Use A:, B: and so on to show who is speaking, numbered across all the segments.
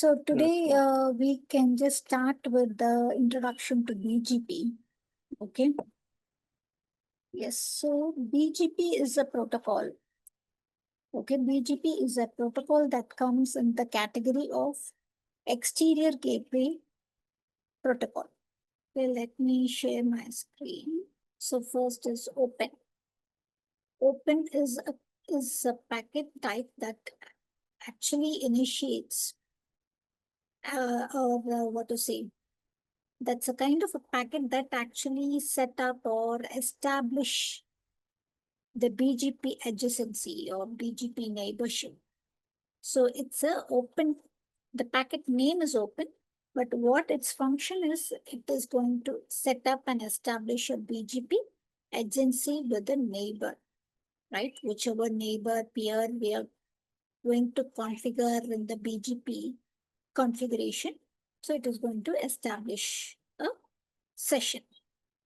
A: So today we can just start with the introduction to BGP. Okay. Yes, so BGP is a protocol. Okay, BGP is a protocol that comes in the category of exterior gateway protocol. Okay, let me share my screen. So first is open. Open is a packet type that actually initiates what to say. That's a kind of a packet that actually set up or establish the BGP adjacency or BGP neighborship. So it's a open, the packet name is open, but what its function is, it is going to set up and establish a BGP agency with a neighbor, right? Whichever neighbor peer we are going to configure in the BGP configuration. So it is going to establish a session.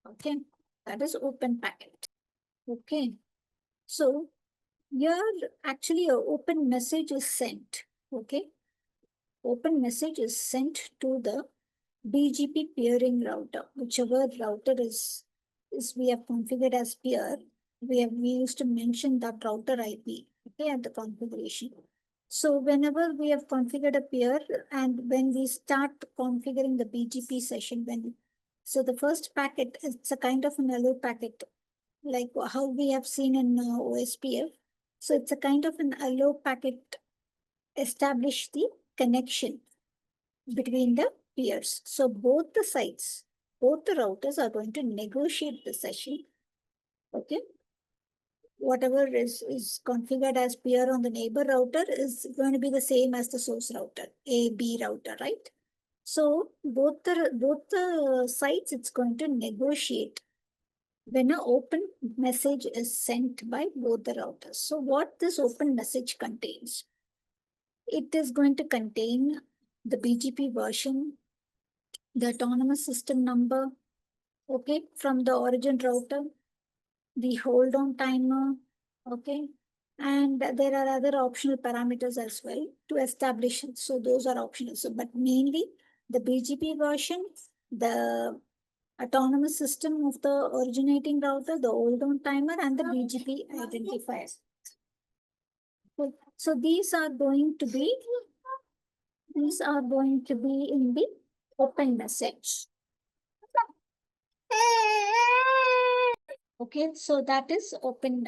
A: Okay, that is open packet. Okay, so here actually an open message is sent. Okay, open message is sent to the BGP peering router, whichever router is we have configured as peer. We used to mention that router IP, okay, at the configuration. So whenever we have configured a peer and when we start configuring the BGP session, so the first packet is a kind of an hello packet, like how we have seen in OSPF. So it's a kind of an hello packet, establish the connection between the peers. So both the sides, both the routers are going to negotiate the session. Okay. Whatever is configured as peer on the neighbor router is going to be the same as the source router, A, B router, right? So both the sides, it's going to negotiate when an open message is sent by both the routers. So what this open message contains? It is going to contain the BGP version, the autonomous system number, okay, from the origin router, the hold on timer, okay, and there are other optional parameters as well to establish it. So those are optional. So, but mainly the BGP version, the autonomous system of the originating router, the hold on timer, and the BGP identifier. So these are going to be in the open message. Okay, so that is open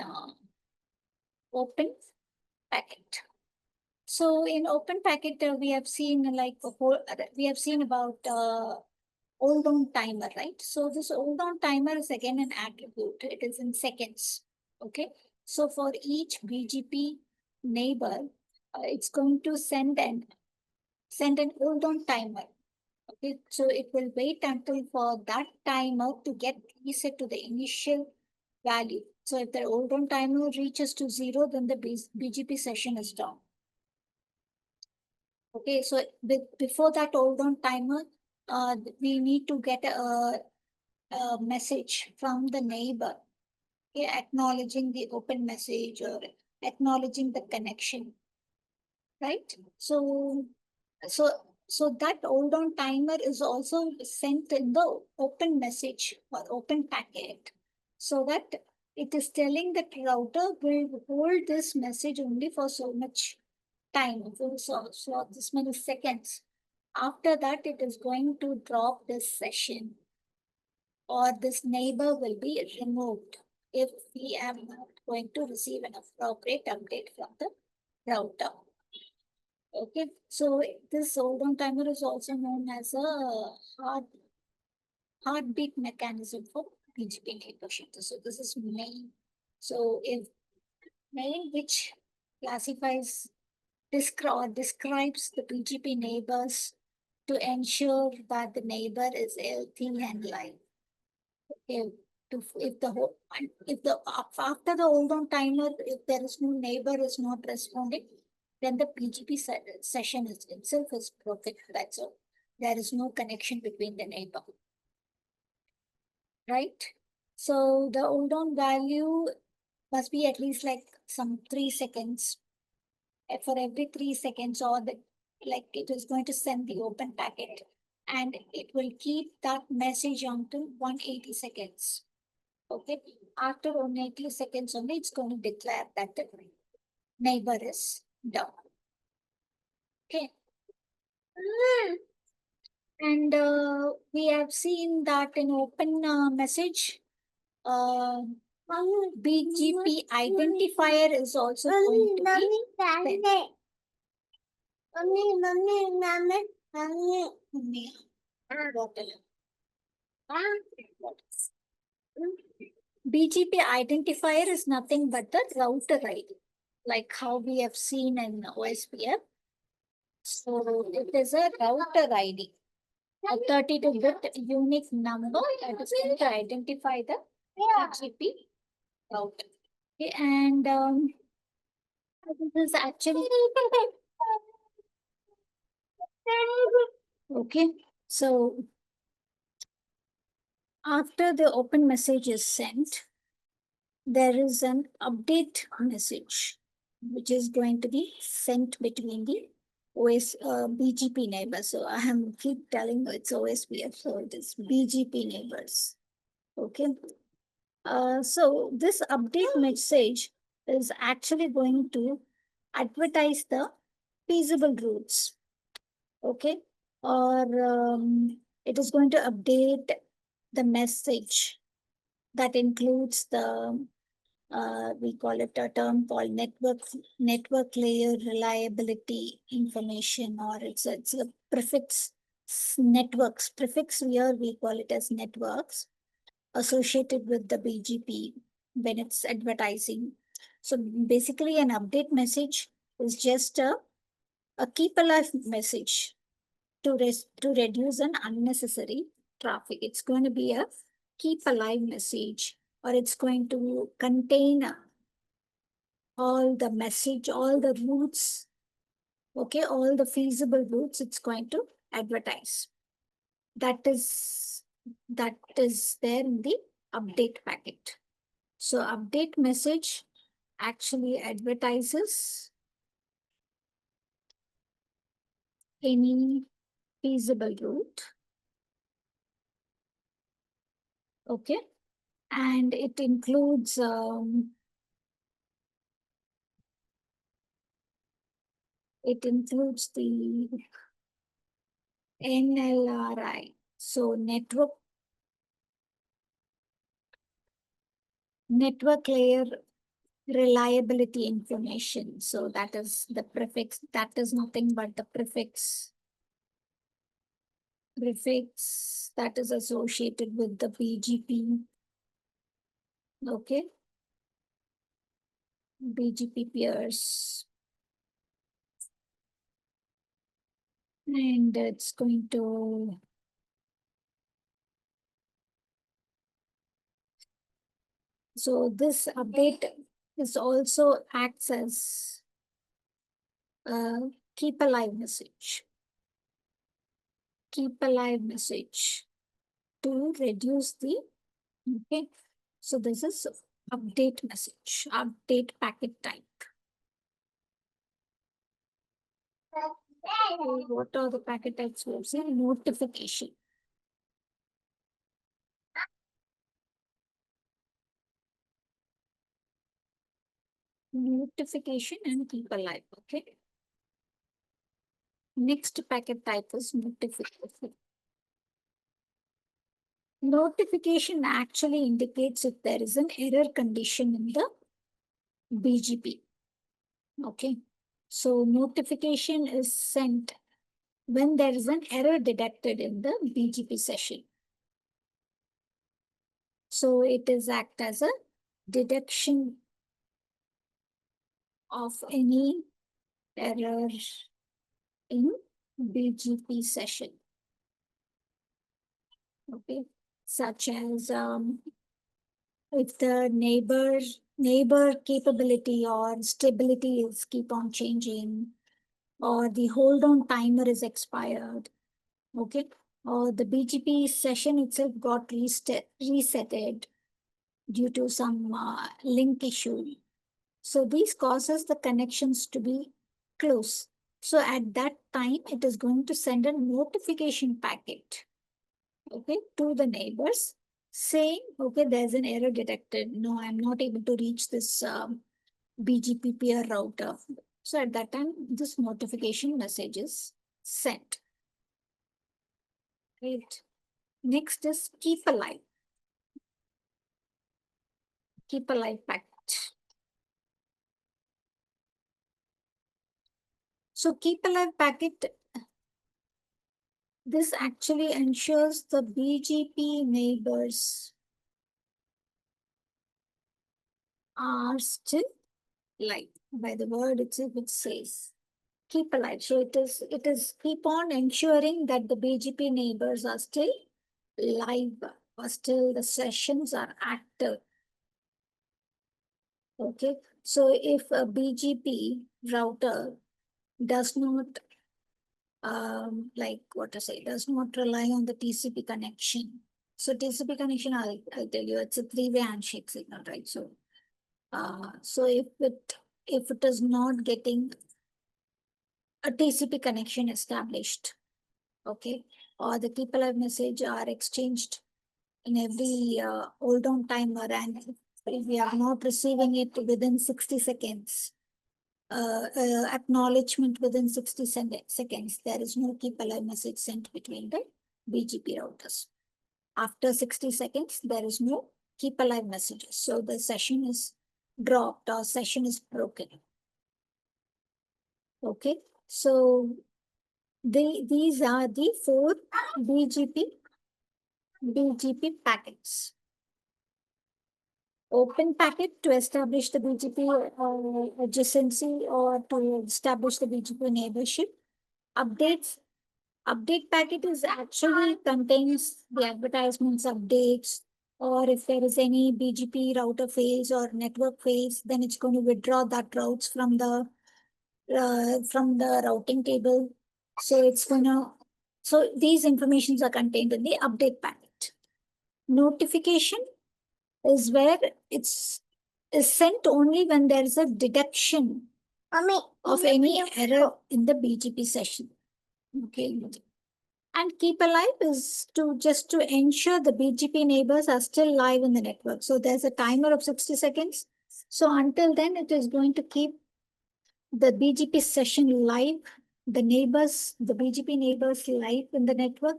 A: packet. So in open packet, we have seen about hold on timer, right? So this hold on timer is again an attribute. It is in seconds. Okay, so for each BGP neighbor, it's going to send an hold on timer. Okay, so it will wait until for that timer to get reset to the initial value. So if the hold on timer reaches to 0, then the BGP session is down. Okay, so before that hold on timer, we need to get a message from the neighbor, okay, acknowledging the open message or acknowledging the connection, right? So that hold on timer is also sent in the open message or open packet, so that it is telling that router will hold this message only for so much time, so this many seconds. After that, it is going to drop this session or this neighbor will be removed if we are not going to receive an appropriate update from the router. Okay, so this hold on timer is also known as a heartbeat mechanism for BGP neighborship. So this is main. So if main, which classifies describes the BGP neighbors to ensure that the neighbor is healthy and live. Okay, after the hold on timer, if there is no neighbor is not responding, then the BGP session itself is broken. That's all. There is no connection between the neighbor. Right? So the hold on value must be at least like some 3 seconds. For every 3 seconds, or like it is going to send the open packet, and it will keep that message on to 180 seconds. Okay. After 180 seconds only, it's going to declare that the neighbor is down. Okay. And we have seen that in open message, uh, BGP identifier is also going to be sent. BGP identifier is nothing but the router ID, like how we have seen in OSPF. So it is a router ID, a 32-bit unique number that is going to identify the BGP router. Okay, and this is actually okay. So after the open message is sent, there is an update message which is going to be sent between the BGP neighbors. So I am keep telling it's OSPF, so it is BGP neighbors. Okay. So this update message is actually going to advertise the feasible routes. Okay. Or it is going to update the message that includes the we call it a term called network layer reliability information, or it's a prefix networks. Prefix here we call it as networks associated with the BGP when it's advertising. So basically an update message is just a keep alive message to reduce an unnecessary traffic. It's going to be a keep alive message, or it's going to contain all the message, all the routes, okay, all the feasible routes it's going to advertise. That is there in the update packet. So update message actually advertises any feasible route, okay, and it includes the NLRI. So network layer reliability information. So that is the prefix. That is nothing but the prefix that is associated with the BGP. Okay. BGP peers. And it's going to so this update is also acts as a keep alive message. Keep alive message to reduce the okay. So this is update message, update packet type. What are the packet types we have seen? Notification. Notification and keep alive. Okay. Next packet type is notification. Notification actually indicates if there is an error condition in the BGP. Okay. So notification is sent when there is an error detected in the BGP session. So it is act as a detection of any error in BGP session. Okay. Such as if the neighbor capability or stability is keep on changing, or the hold on timer is expired, okay, or the BGP session itself got resetted due to some link issue. So these causes the connections to be close. So at that time, it is going to send a notification packet, okay, to the neighbors saying, okay, there's an error detected. No, I'm not able to reach this BGP peer router. So at that time, this notification message is sent. Right. Next is keep alive. Keep alive packet. So keep alive packet, this actually ensures the BGP neighbors are still live. By the word itself, it says keep alive. So it is keep on ensuring that the BGP neighbors are still live, or still the sessions are active. Okay. So if a BGP router does not like what to say, does not rely on the TCP connection. So TCP connection, I'll tell you, it's a three-way handshake signal, right? So if it is not getting a TCP connection established, okay, or the keep alive message are exchanged in every hold on timer, and if we are not receiving it within 60 seconds, acknowledgement within 60 seconds, there is no keep alive message sent between the BGP routers. After 60 seconds, there is no keep alive messages. So the session is dropped or session is broken. Okay, so these are the four BGP packets. Open packet to establish the BGP adjacency or to establish the BGP neighborship. Update packet is actually contains the advertisements, updates, or if there is any BGP router fails or network fails, then it's going to withdraw that routes from the routing table. So it's gonna, so these informations are contained in the update packet. Notification is where it's is sent only when there is a detection of any error in the BGP session. Okay. And keep alive is to just to ensure the BGP neighbors are still live in the network. So there's a timer of 60 seconds. So until then, it is going to keep the BGP session live, the BGP neighbors live in the network.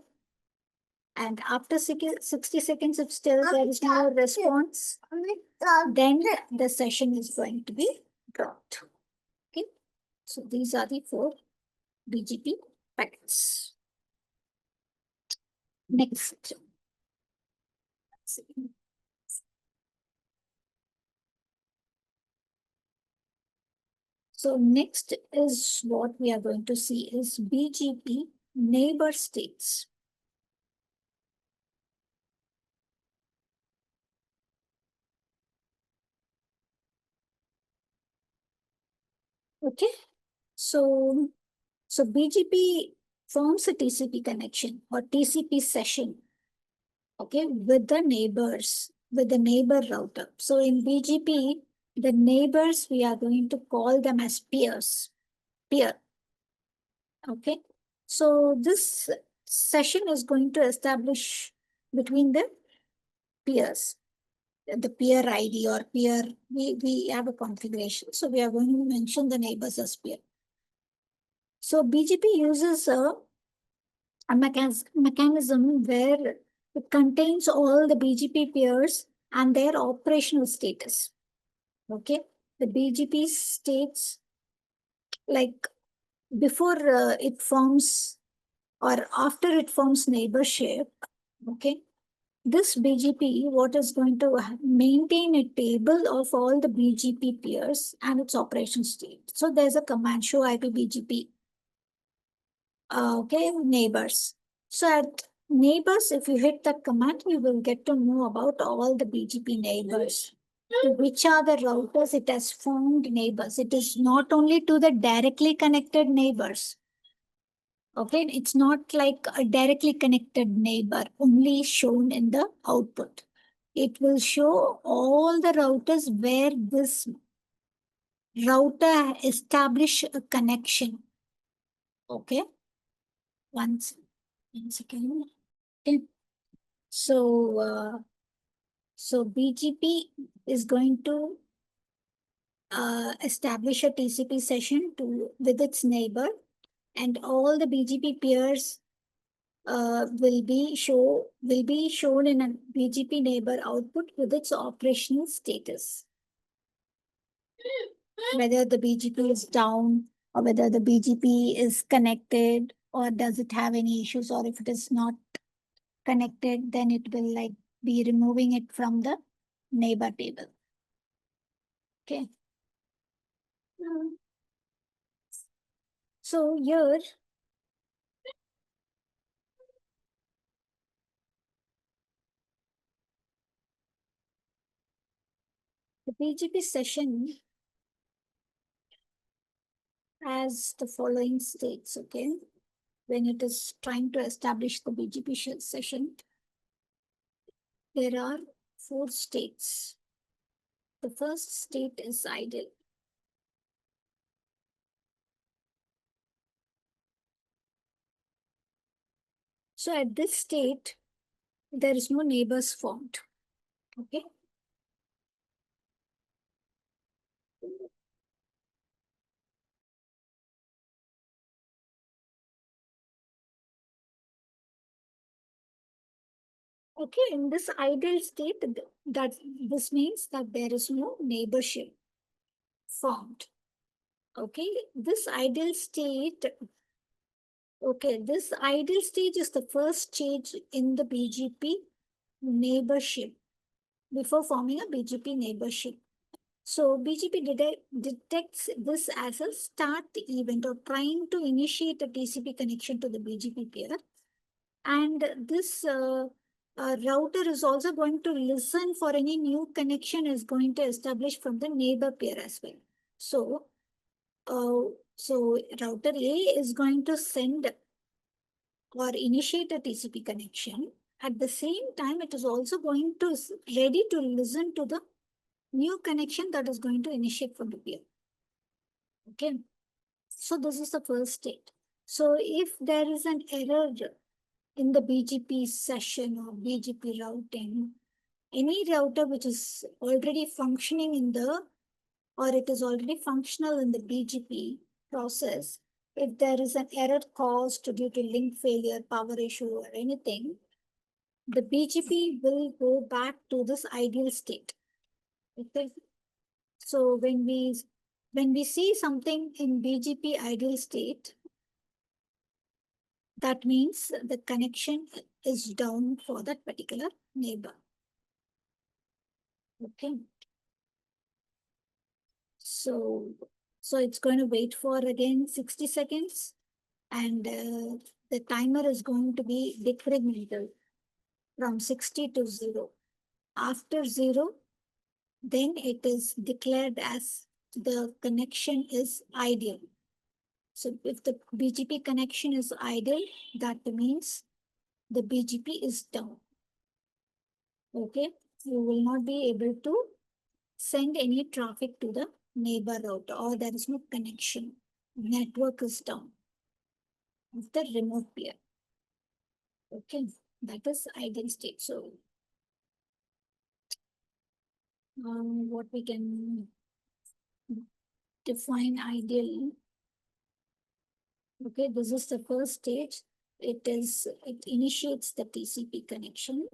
A: And after 60 seconds, if still there is no response, then the session is going to be dropped. Okay. So these are the four BGP packets. Next. So next is what we are going to see is BGP neighbor states. Okay. So BGP forms a TCP connection or TCP session, okay, with the neighbors, with the neighbor router. So in BGP, the neighbors, we are going to call them as peers, peer, okay. So this session is going to establish between the peers, the peer ID or peer, we have a configuration. So we are going to mention the neighbors as peer. So BGP uses a mechanism where it contains all the BGP peers and their operational status. Okay, the BGP states like before it forms or after it forms neighborship. Okay, this BGP, what is going to maintain a table of all the BGP peers and its operation state. So there's a command show IBGP. Okay, neighbors. So at neighbors, if you hit that command, you will get to know about all the BGP neighbors. Which are the routers it has found neighbors. It is not only to the directly connected neighbors. Okay, it's not like a directly connected neighbor only shown in the output. It will show all the routers where this router establish a connection. Okay, one second. Okay, so so BGP is going to establish a TCP session with its neighbor, and all the BGP peers will be shown in a BGP neighbor output with its operational status. Whether the BGP is down or whether the BGP is connected or does it have any issues, or if it is not connected, then it will like be removing it from the neighbor table. Okay. So here the BGP session has the following states, okay? When it is trying to establish the BGP session, there are 4 states. The first state is idle. So at this state, there is no neighbors formed, okay? Okay, in this ideal state, this means that there is no neighborship formed. Okay, this ideal state, okay, this ideal stage is the first stage in the BGP neighborship before forming a BGP neighborship. So BGP detects this as a start event or trying to initiate a TCP connection to the BGP peer. And this router is also going to listen for any new connection is going to establish from the neighbor peer as well. So router A is going to send or initiate a TCP connection. At the same time, it is also going to ready to listen to the new connection that is going to initiate from the peer. Okay. So this is the first state. So if there is an error in the BGP session or BGP routing, any router which is already functioning in the, or it is already functional in the BGP process, if there is an error caused due to link failure, power issue, or anything, the BGP will go back to this ideal state. Okay. So when we see something in BGP ideal state, that means the connection is down for that particular neighbor. Okay. So it's going to wait for again 60 seconds, and the timer is going to be decremental from 60 to 0. After 0, then it is declared as the connection is ideal. So if the BGP connection is ideal, that means the BGP is down. Okay, you will not be able to send any traffic to the neighbor router, or there is no connection. Network is down of the remote peer. Okay, that is ideal state. So what we can define ideal. Okay, this is the first stage. It initiates the TCP connection.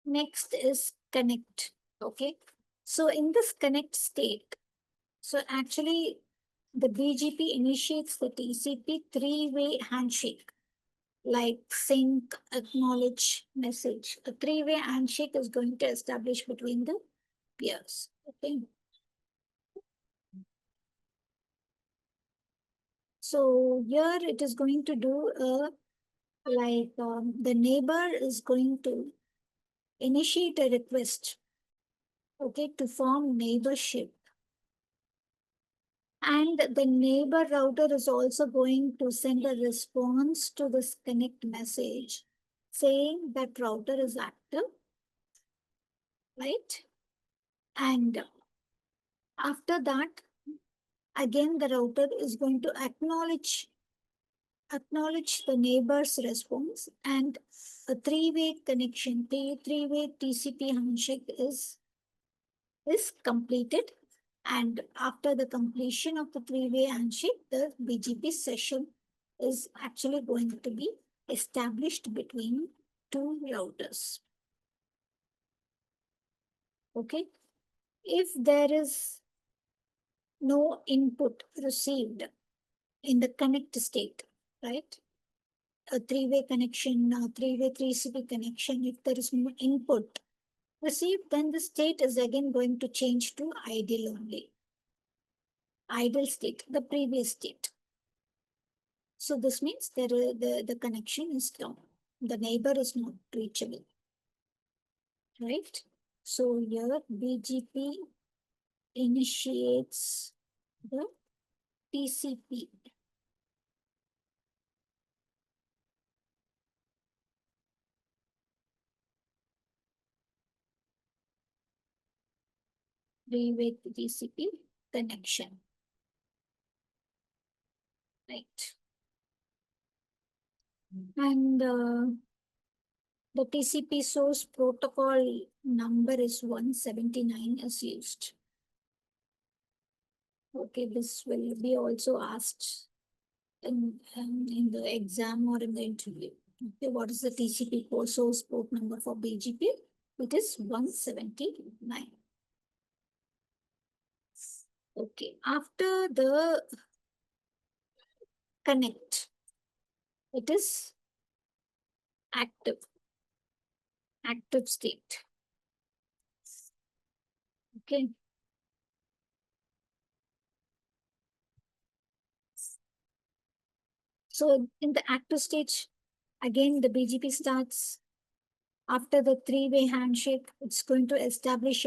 A: Next is connect. Okay, so in this connect state, so actually the BGP initiates the TCP 3-way handshake, like sync, acknowledge, message. A 3-way handshake is going to establish between the peers. Okay. So here it is going to do the neighbor is going to initiate a request, okay, to form neighborship. And the neighbor router is also going to send a response to this connect message saying that router is active, right? And after that, again, the router is going to acknowledge acknowledge the neighbor's response, and a three-way connection, three-way TCP handshake is completed. And after the completion of the three-way handshake, the BGP session is actually going to be established between two routers. Okay. If there is no input received in the connect state, right? A three-way connection, a three-way 3CP connection, if there is no input received, then the state is again going to change to idle only. Idle state, the previous state. So this means the connection is down. The neighbor is not reachable, right? So here BGP initiates the TCP. Three-way TCP connection, right? And the TCP source protocol number is 179 is used. Okay, this will be also asked in the exam or in the interview. Okay, what is the TCP source port number for BGP? It is 179. Okay, after the connect, it is active state. Okay. So in the active stage, again, the BGP starts after the three-way handshake. It's going to establish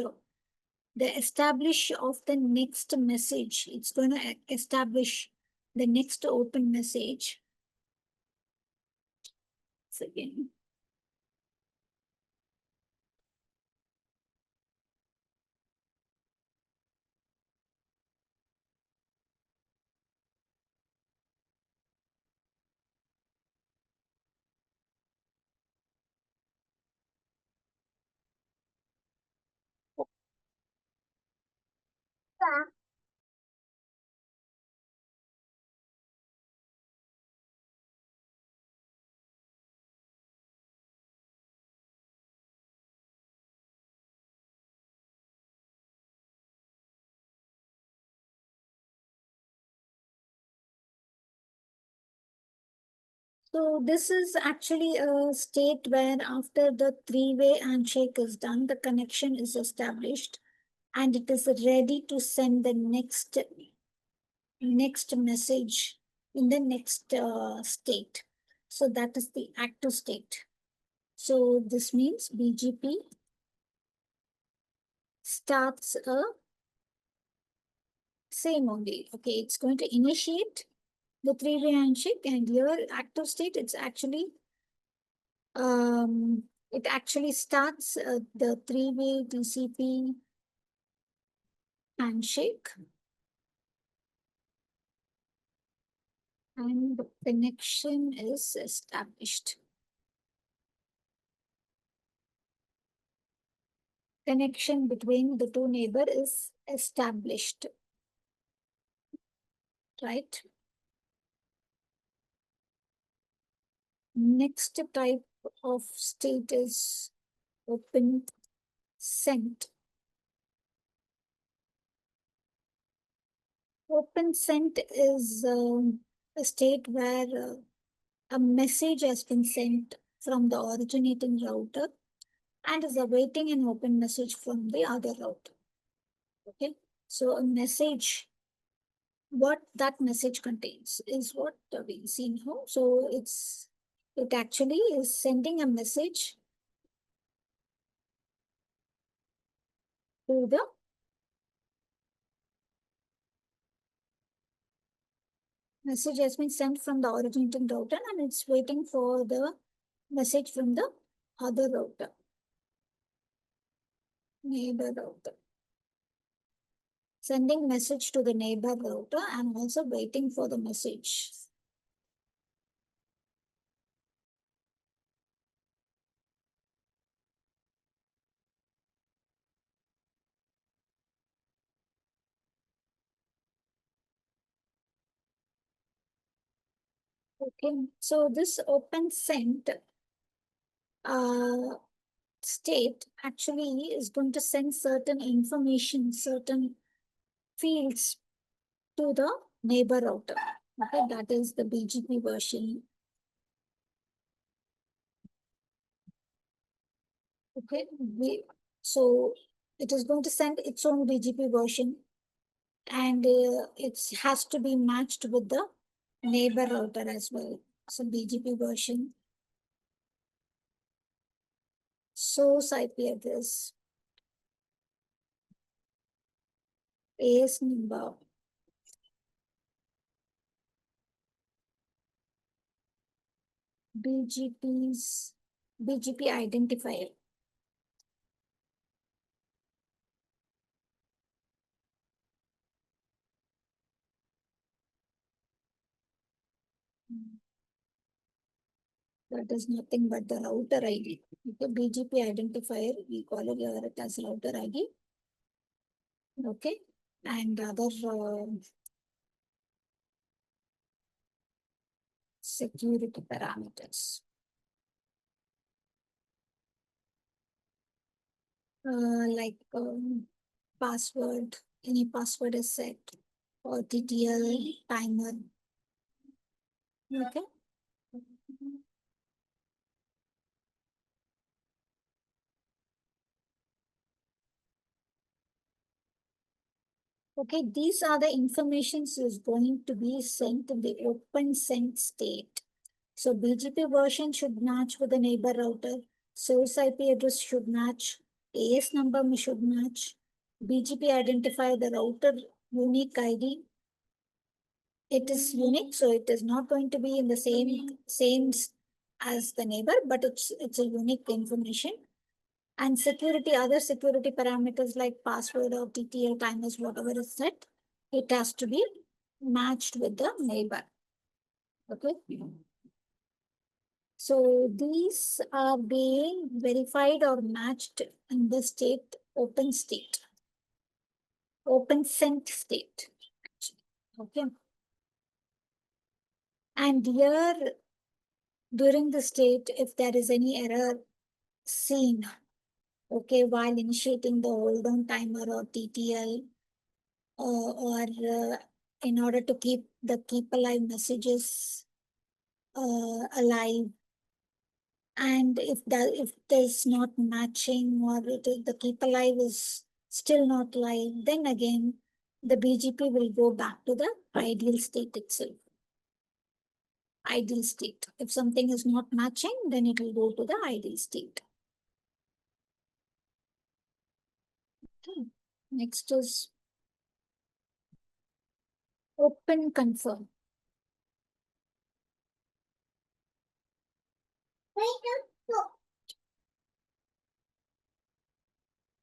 A: the establish of the next message. It's going to establish the next open message. So again, so this is actually a state where after the three-way handshake is done, the connection is established and it is ready to send the next message in the next state. So that is the active state. So this means BGP starts a same only. Okay, it's going to initiate the three-way handshake, and here active state, it's actually it actually starts the three-way TCP handshake, and the connection is established. Connection between the two neighbors is established, right? Next type of state is open sent. Open sent is a state where a message has been sent from the originating router and is awaiting an open message from the other router. Okay, so a message, what that message contains is what we see now. So it actually is sending a message to the message has been sent from the originating router and it's waiting for the message from the other router, neighbor router. Sending message to the neighbor router and also waiting for the message. Okay, so this open sent state actually is going to send certain information, certain fields to the neighbor router. Okay, that is the BGP version. Okay, so it is going to send its own BGP version, and it has to be matched with the neighbor router as well. So BGP version, source IP address, AS number, BGP identifier. That is nothing but the router ID. Okay, BGP identifier, we call it as router ID. Okay, and other security parameters. Like password, any password is set, or TTL, timer. Okay. Okay, these are the informations is going to be sent in the open sent state. So BGP version should match with the neighbor router. Source IP address should match. AS number should match. BGP identifier, the router unique ID. It is unique, so it is not going to be in the same as the neighbor, but it's a unique information. And security, other security parameters like password or TTL timers, whatever is set, it has to be matched with the neighbor. Okay. So these are being verified or matched in the state, open sent state. Okay. And here, during the state, if there is any error seen, okay, while initiating the hold on timer or TTL, or in order to keep alive messages alive, and if there's not matching, or the keep alive is still not live, then again the BGP will go back to the ideal state itself. Ideal state. If something is not matching, then it will go to the ideal state. Okay. Next is open confirm.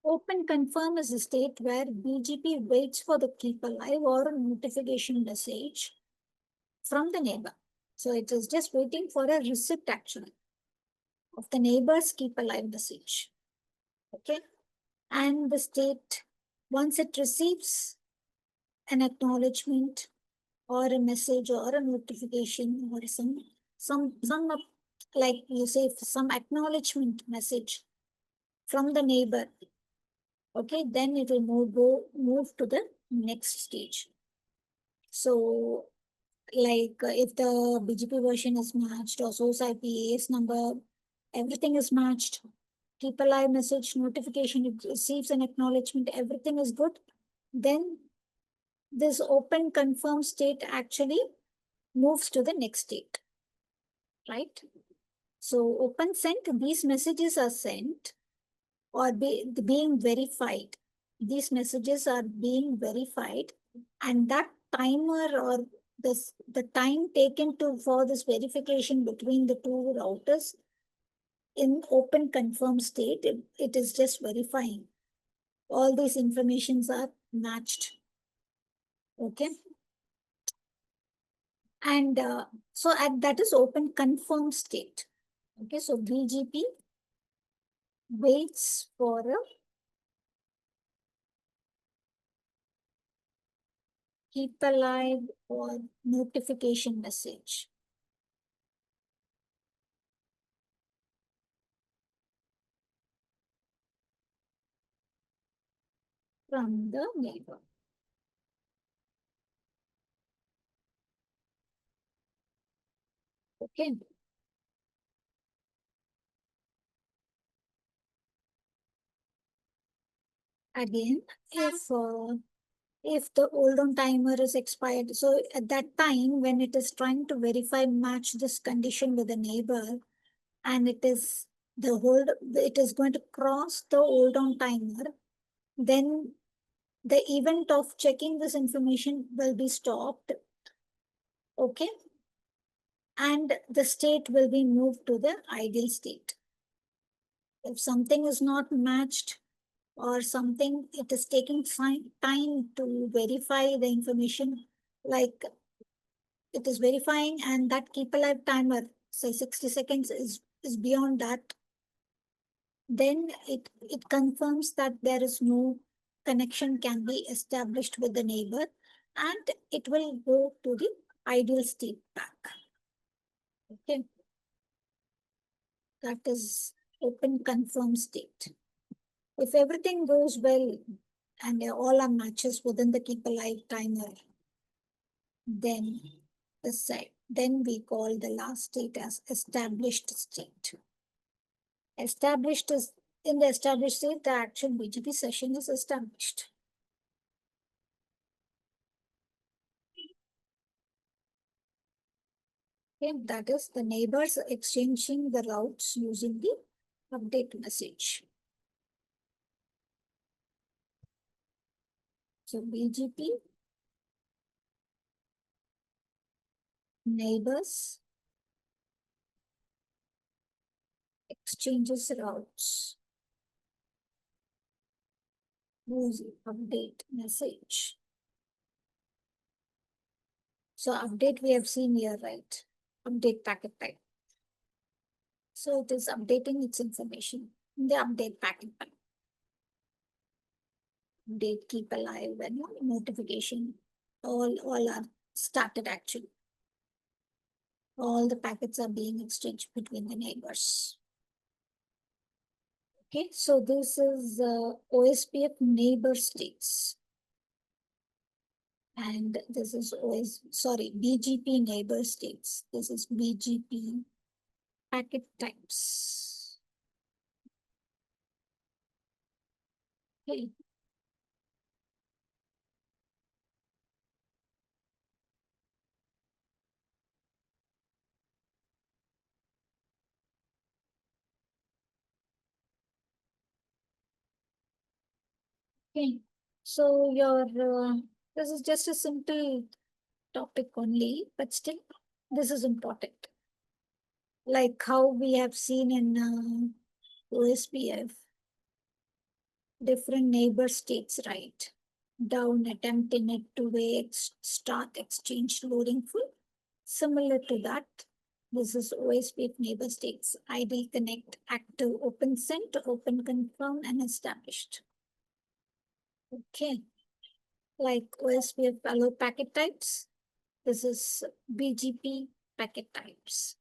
A: Open confirm is a state where BGP waits for the keep alive or a notification message from the neighbor. So it is just waiting for a receipt actually of the neighbor's keep alive message. Okay. And the state, once it receives an acknowledgement or a message or a notification or some like you say, some acknowledgement message from the neighbor, okay, then it will move to the next stage. So like if the BGP version is matched or source IP, AS number, everything is matched, keep alive message, notification, it receives an acknowledgement, everything is good, then this open confirm state actually moves to the next state, right? So open sent, these messages are sent or being verified. These messages are being verified, and that timer or the time taken for this verification between the two routers in open confirm state, it is just verifying. All these informations are matched. Okay. And so that is open confirm state. Okay, so BGP waits for a keep alive or notification message. from the neighbor. Okay. Again, if the hold on timer is expired, so at that time when it is trying to verify match this condition with the neighbor, and it is going to cross the hold on timer, then the event of checking this information will be stopped. Okay. And the state will be moved to the ideal state. If something is not matched or something, it is taking time to verify the information, like it is verifying and that keep alive timer, say 60 seconds is beyond that, then it confirms that there is no connection can be established with the neighbor, and it will go to the ideal state back. Okay. That is open confirm state. If everything goes well and all are matches within the keep alive timer, then then we call the last state as established state. Established is in the established state, the actual BGP session is established. Okay, that is the neighbors exchanging the routes using the update message. So BGP neighbors exchanges routes using update message. So update we have seen here, right? Update packet type. So it is updating its information in the update packet type. Update, keep alive, and notification. All are started actually. All the packets are being exchanged between the neighbors. Okay, so this is OSPF neighbor states. And this is BGP neighbor states. This is BGP packet types. Okay. Okay, so this is just a simple topic only, but still this is important. Like how we have seen in OSPF, different neighbor states, right? Down, attempt, init, two-way, start, exchange, loading full. Similar to that, this is OSPF neighbor states, ideal, connect, active, open sent, open confirm, and established. Okay, like OSPF allow packet types. This is BGP packet types.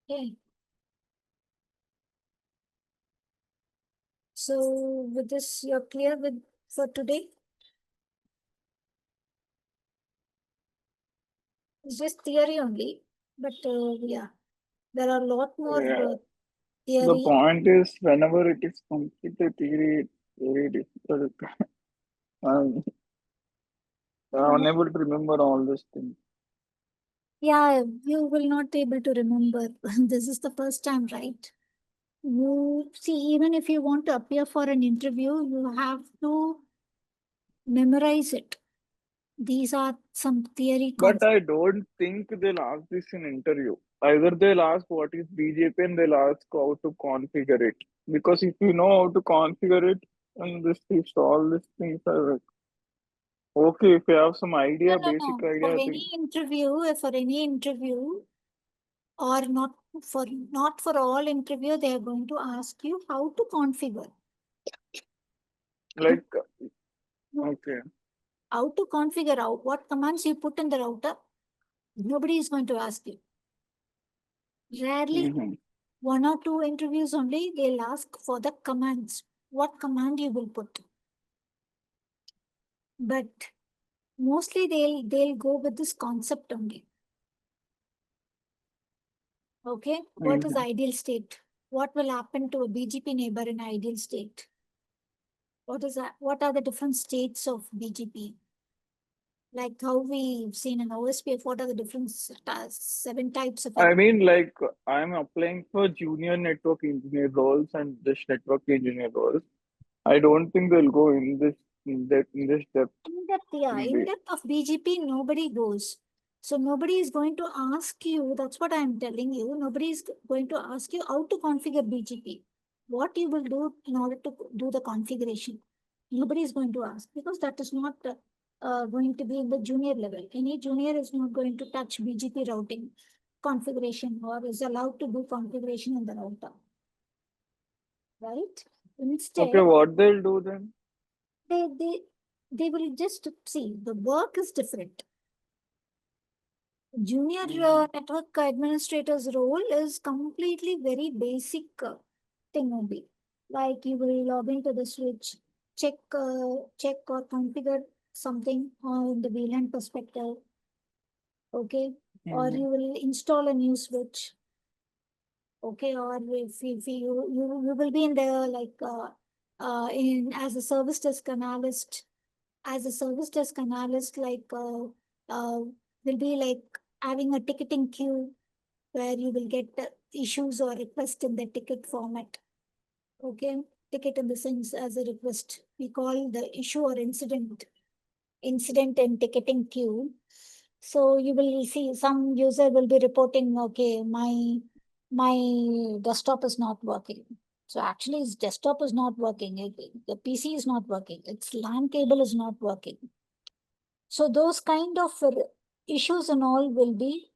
A: Okay. So with this, you're clear with for today? It's just theory only, but yeah, there are a lot more
B: The
A: theory.
B: point is, whenever it is completed theory, it's very difficult. I'm unable to remember all these things.
A: Yeah, you will not be able to remember. This is the first time, right? You see, even if you want to appear for an interview, you have to memorize it. These are some theory
B: But
A: concepts.
B: I don't think they'll ask this in interview. Either they'll ask what is BGP and they'll ask how to configure it. Because if you know how to configure it, and all these things are like, okay, if you have some idea, basic
A: No.
B: idea, I think.
A: For any interview, or not for all interview, they are going to ask you how to configure.
B: Like, okay.
A: How to configure out what commands you put in the router. Nobody is going to ask you. Rarely,
B: Mm-hmm.
A: one or two interviews only, they'll ask for the commands. what command you will put. But mostly they'll go with this concept only. Okay, what is ideal state? What will happen to a BGP neighbor in ideal state? What are the different states of BGP? Like how we've seen in OSPF, what are the different 7 types of
B: I mean, like, I'm applying for junior network engineer roles and this network engineer roles. I don't think they'll go in this depth.
A: in-depth, yeah,
B: Will be
A: in-depth of BGP, nobody goes. So nobody is going to ask you, that's what I'm telling you, nobody is going to ask you how to configure BGP. What you will do in order to do the configuration. Nobody is going to ask because that is not going to be in the junior level. Any junior is not going to touch BGP routing configuration or is allowed to do configuration in the router. Right?
B: okay.
A: Instead,
B: What they'll do then?
A: they they they will just see the work is different. Junior network administrator's role is completely very basic thing only. Like you will log into the switch, check or configure something on the VLAN perspective, okay? Or
B: Mhm.
A: you will install a new switch, okay? Or if you will be in the like in as a service desk analyst, like will be like having a ticketing queue where you will get the issues or request in the ticket format. Okay, ticket in the sense as a request. We call the issue or incident and ticketing queue. So you will see some user will be reporting, okay, my desktop is not working. So actually, his desktop is not working. The PC is not working. Its LAN cable is not working. So those kind of issues and all will be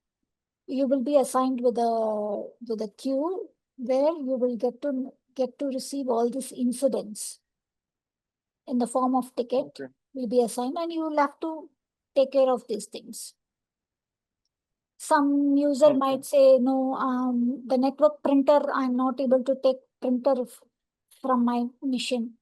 A: you will be assigned with a queue where you will get to receive all these incidents in the form of ticket
B: Okay.
A: will be assigned and you will have to take care of these things. Some user
B: Okay.
A: might say, no, the network printer, I'm not able to take printer from my machine.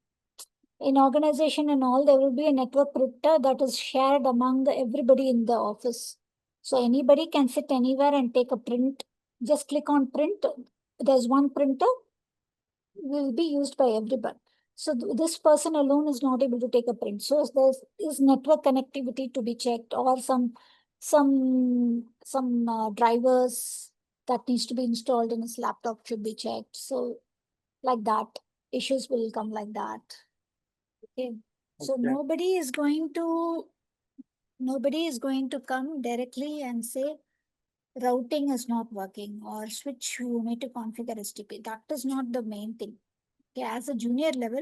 A: In organization and all, there will be a network printer that is shared among everybody in the office. So anybody can sit anywhere and take a print. Just click on print. There's one printer will be used by everyone. So this person alone is not able to take a print. So there is network connectivity to be checked, or some drivers that needs to be installed in his laptop should be checked. So like that, issues will come like that. Okay. So
B: Okay.
A: nobody is going to come directly and say routing is not working or switch you need to configure STP. That is not the main thing. Okay, as a junior level,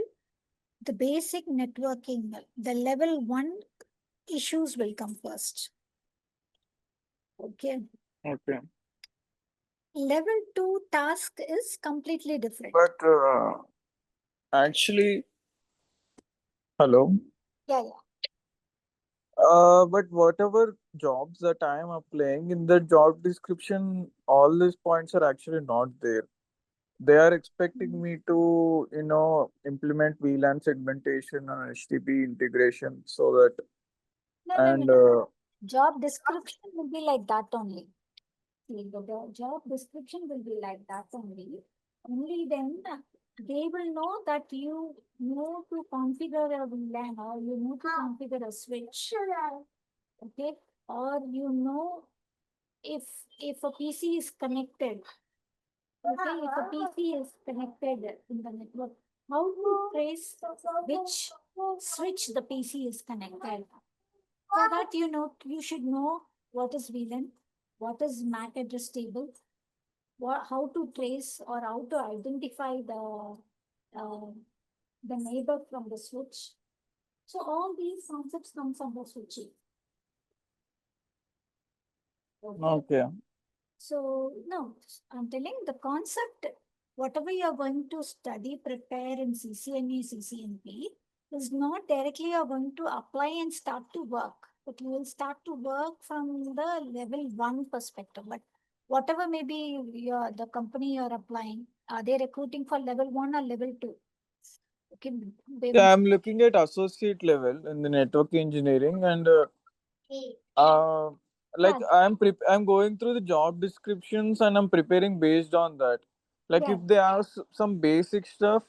A: the basic networking, the level 1 issues will come first. Okay.
B: Okay.
A: Level 2 task is completely different.
B: But actually, hello.
A: Yeah, yeah.
B: But whatever jobs that I am applying in the job description, all these points are actually not there. They are expecting me to, implement VLAN segmentation and HTTP integration so that,
A: No, no, no,
B: and
A: no. Job description will be like that only. See, the job description will be like that only. Only then they will know that you know to configure a VLAN or you know to configure a switch. Okay. Or you know if if a PC is connected. Okay, if a PC is connected in the network, how to trace which switch the PC is connected. For that, you should know what is VLAN, what is MAC address table, how to trace or how to identify uh, the neighbor from the switch. So all these concepts comes under switching. Okay.
B: okay,
A: So no, I'm telling the concept, whatever you're going to study, prepare in CCNE, CCNP, is not directly you're going to apply and start to work, but you will start to work from the level 1 perspective. But whatever maybe the company you're applying, are they recruiting for level 1 or level 2? Okay,
B: Yeah, I'm looking at associate level in the network engineering, and uh, like I'm going through the job descriptions and I'm preparing based on that. Like
A: yeah,
B: if they ask some basic stuff,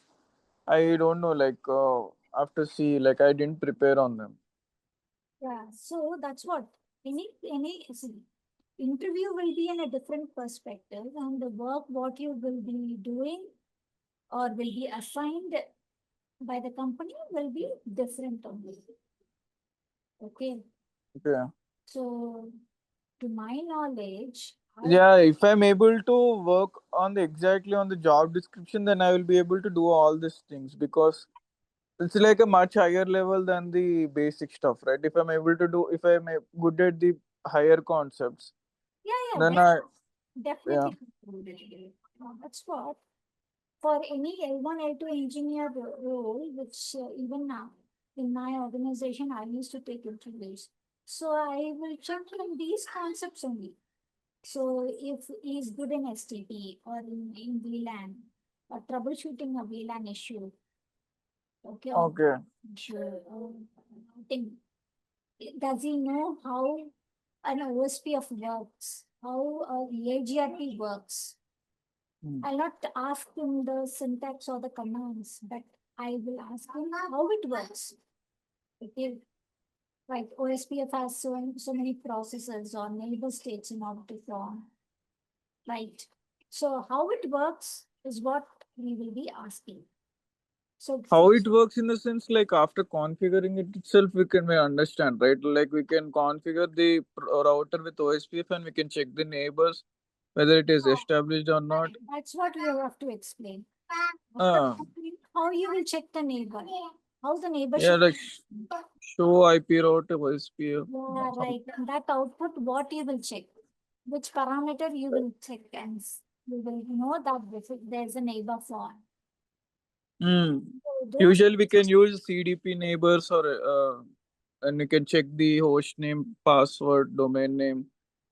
B: I don't know. Like have to see. Like I didn't prepare on them.
A: yeah. So that's what see, interview will be in a different perspective, and the work what you will be doing or will be assigned by the company will be different only. Okay.
B: Okay.
A: So to my knowledge,
B: Yeah, if I'm able to work on the exactly on the job description, then I will be able to do all these things because it's like a much higher level than the basic stuff, right? If I'm able to do, if I'm good at the higher concepts,
A: yeah,
B: then I, yeah,
A: definitely. That's what for any L1, L2 engineer role, which even now in my organization, I used to take interviews. So I will check on these concepts only. So if he is good in STP or in VLAN or troubleshooting a VLAN issue, okay, or
B: okay.
A: issue, thing, does he know how an OSPF works, how a EAGRP works?
B: Hmm.
A: I'll not ask him the syntax or the commands, but I will ask him how it works. Okay, right. OSPF has so many processes or neighbor states in order to form. Right. So how it works is what we will be asking. So
B: How it works in the sense like after configuring it itself, we can may understand, right? Like we can configure the router with OSPF and we can check the neighbors whether it is established or not.
A: that's what you have to explain. After
B: Uh,
A: how you will check the neighbor? How the neighbor
B: yeah,
A: should.
B: like show IP router OSPF.
A: Yeah, right. And that output, what you will check? Which parameter you will check, and you will know that there's a neighbor form.
B: Hmm.
A: So those,
B: Usually we can use CDP neighbors or and you can check the host name, password, domain name,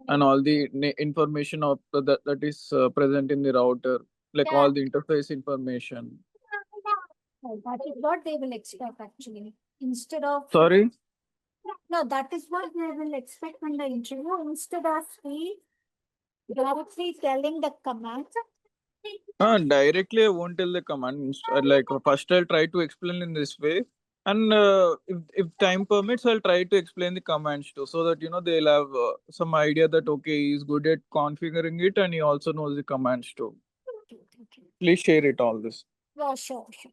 B: and all the information of that is present in the router, like
A: yeah,
B: all the interface information.
A: that is what they will expect actually. Instead of
B: Sorry.
A: no, that is what they will expect in the interview. Instead of me directly telling the command.
B: Directly I won't tell the command. Like first I'll try to explain in this way, and if time permits, I'll try to explain the commands too, so that they'll have some idea that okay, he's good at configuring it, and he also knows the commands too.
A: Okay, okay.
B: Please share it all this.
A: Yeah, sure, sure.